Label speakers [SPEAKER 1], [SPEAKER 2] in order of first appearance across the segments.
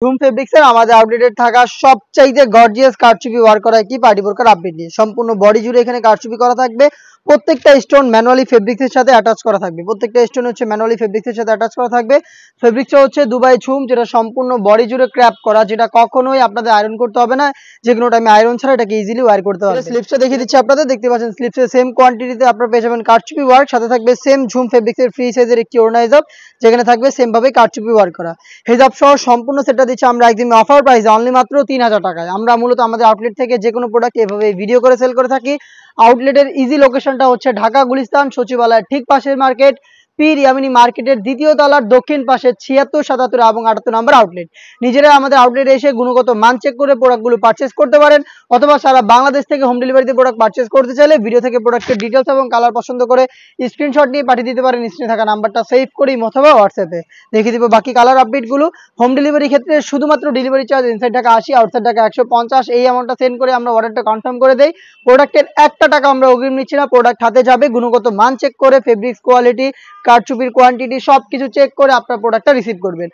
[SPEAKER 1] ঝুম ফেব্রিক্সের আমাদের আউটলেটে থাকা সবচাইতে গর্জিয়াস কারচুপি ওয়ার্ক করা একটি পার্টি বোরকার আপডেট নিয়ে সম্পূর্ণ বডি জুড়ে এখানে কারচুপি করা থাকবে। প্রত্যেকটা স্টোন ম্যানুয়ালি ফেব্রিক্সের সাথে অ্যাটাচ করা থাকবে। প্রত্যেকটা স্টোন হচ্ছে ম্যানুয়ালি ফেব্রিক্সের সাথে অ্যাটাচ করা থাকবে। ফেব্রিক্সটা হচ্ছে দুবাই ঝুম, যেটা সম্পূর্ণ বডি জুড়ে ক্র্যাপ করা, যেটা কখনোই আপনাদের আয়রন করতে হবে না। যে কোনো টাইমে আয়রন ছাড়া এটাকে ইজিলি ওয়্যার করতে পারবেন। স্লিপসটা দেখিয়ে দিচ্ছি আপনাদের, দেখতে পাচ্ছেন স্লিপসের সেম কোয়ান্টিটিতে আপনারা পেয়ে যাবেন কারচুপি ওয়ার্ক, সাথে থাকবে সেম ঝুম ফেব্রিক্সের ফ্রি সাইজের একটি ওড়না হিজাব, যেখানে থাকবে সেম ভাবে কারচুপি ওয়ার্ক করা। হিজাব সহ সম্পূর্ণ সেটটা দিচ্ছি আমরা একদম অফার প্রাইসে অনলি মাত্র 3000 টাকায়। আমরা মূলত আমাদের আউটলেট থেকে যে কোনো প্রোডাক্ট এভাবে ভিডিও করে সেল করে থাকি। আউটলেটের ইজি লোকেশনটা হচ্ছে ঢাকা গুলিস্তান সচিবালয়ের ঠিক পাশের মার্কেট, পীর ইয়ামিনী মার্কেটের দ্বিতীয় তলার দক্ষিণ পাশে 76, 77 এবং 78 নম্বর আউটলেট। নিজেরা আমাদের আউটলেটে এসে গুণগত মান চেক করে প্রোডাক্টগুলো পারচেস করতে পারেন, অথবা সারা বাংলাদেশ থেকে হোম ডেলিভারিতে প্রোডাক্ট পারচেস করতে চাইলে ভিডিও থেকে প্রোডাক্টের ডিটেলস এবং কালার পছন্দ করে স্ক্রিনশট নিয়ে পাঠিয়ে দিতে পারেন স্ক্রিনে থাকা নাম্বারটা সেভ করেই অথবা হোয়াটসঅ্যাপে। দেখিয়ে দিব বাকি কালার আপডেটগুলো। হোম ডেলিভারি ক্ষেত্রে শুধুমাত্র ডেলিভারি চার্জ ইনসাইড টাকা 80, আউটসাইড টাকা 150, এই অ্যামাউন্টটা সেন্ড করে আমরা অর্ডারটা কনফার্ম করে দেই। প্রোডাক্টের একটা টাকা আমরা অগ্রিম নিচ্ছি না, প্রোডাক্ট হাতে যাবে, গুণগত মান চেক করে ফেব্রিক্স কোয়ালিটি, কারচুপির কোয়ান্টিটি সবকিছু চেক করে আপনার প্রোডাক্টটা রিসিভ করবেন।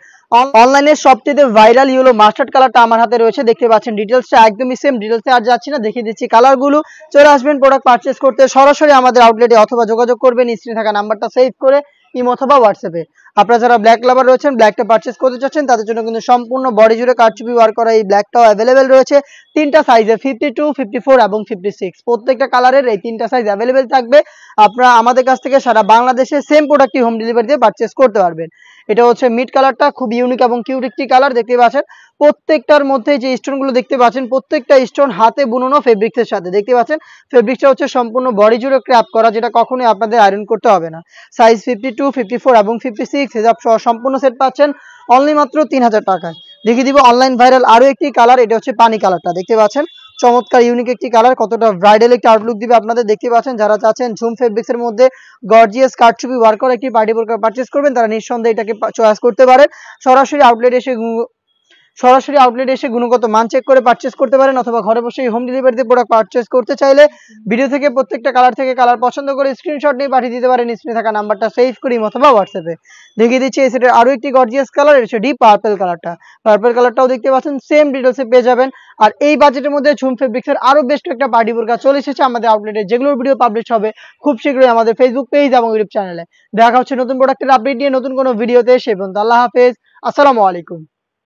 [SPEAKER 1] অনলাইনে সবচেয়ে ভাইরাল ইয়েলো মাস্টার্ড কালারটা আমার হাতে রয়েছে, দেখতে পাচ্ছেন ডিটেলসটা একদমই সেম, ডিটেলসে আর যাচ্ছি না, দেখিয়ে দিচ্ছি কালারগুলো। চলে আসবেন প্রোডাক্ট পারচেস করতে সরাসরি আমাদের আউটলেটে, অথবা যোগাযোগ করবেন স্ক্রিনে থাকা নাম্বারটা সেভ করে ইমো অথবা হোয়াটসঅ্যাপে। আপনারা যারা ব্ল্যাক লাভার রয়েছেন, ব্ল্যাকটা পারচেস করতে চাচ্ছেন, তাদের জন্য কিন্তু সম্পূর্ণ বডি জুড়ে কারচুপি ওয়ার্ক করা এই ব্ল্যাকটাও অ্যাভেলেবেল রয়েছে তিনটা সাইজে, 52, 54 এবং 56। প্রত্যেকটা কালারের এই তিনটা সাইজ অ্যাভেলেবেল থাকবে। আপনারা আমাদের কাছ থেকে সারা বাংলাদেশে সেম প্রোডাক্টটি হোম ডেলিভারিতে পারচেস করতে পারবেন। এটা হচ্ছে মিড কালারটা, খুব ইউনিক এবং কিউট একটি কালার, দেখতে পাচ্ছেন প্রত্যেকটার মধ্যে যে স্টোনগুলো দেখতে পাচ্ছেন প্রত্যেকটা স্টোন হাতে বুননো ফেব্রিক্সের সাথে। দেখতে পাচ্ছেন ফেব্রিক্সটা হচ্ছে সম্পূর্ণ বডি জুড়ে ক্র্যাপ করা, যেটা কখনোই আপনাদের আয়রন করতে হবে না। সাইজ 52, 54 এবং 56 হিজাব সহ সম্পূর্ণ সেট পাচ্ছেন অনলি মাত্র 3000 টাকায়। দেখিয়ে দিব অনলাইন ভাইরাল আরো একটি কালার, এটা হচ্ছে পানি কালারটা, দেখতে পাচ্ছেন চমৎকার ইউনিক একটি কালার, কতটা ব্রাইডাল একটি আউটলুক দিবে আপনাদের। দেখতে পাচ্ছেন যারা চাচ্ছেন ঝুম ফেব্রিক্সের মধ্যে গর্জিয়াস কারচুপি ওয়ার্ক করা একটি পার্টি বোরকা পারচেস করবেন, তারা নিঃসন্দেহে এটাকে চয়েস করতে পারেন। সরাসরি আউটলেট এসে গুণগত মান চেক করে পারচেস করতে পারেন, অথবা ঘরে বসে হোম ডেলিভারিতে প্রোডাক্ট পারচেস করতে চাইলে ভিডিও থেকে প্রত্যেকটা কালার থেকে কালার পছন্দ করে স্ক্রিনশট নিয়ে পাঠিয়ে দিতে পারেন স্ক্রিনে থাকা নাম্বারটা সেভ করি অথবা হোয়াটসঅ্যাপে। দেখিয়ে দিচ্ছি এই সেটের আরো একটি গর্জিয়াস কালার, এটা হচ্ছে ডিপ পার্পল কালারটা। পার্পল কালারটাও দেখতে পাচ্ছেন সেম ডিটেলসে পেয়ে যাবেন। আর এই বাজেটের মধ্যে ঝুম ফেব্রিক্সের আরো বেশ একটা পার্টি বোরকা চলে এসেছে আমাদের আউটলেটে, যেগুলোর ভিডিও পাবলিশ হবে খুব শীঘ্রই আমাদের ফেসবুক পেজ এবং ইউটিউব চ্যানেলে। দেখা হচ্ছে নতুন প্রোডাক্টের আপডেট নিয়ে নতুন কোনো ভিডিওতে। সে পর্যন্ত আল্লাহ হাফেজ, আসসালামু আলাইকুম।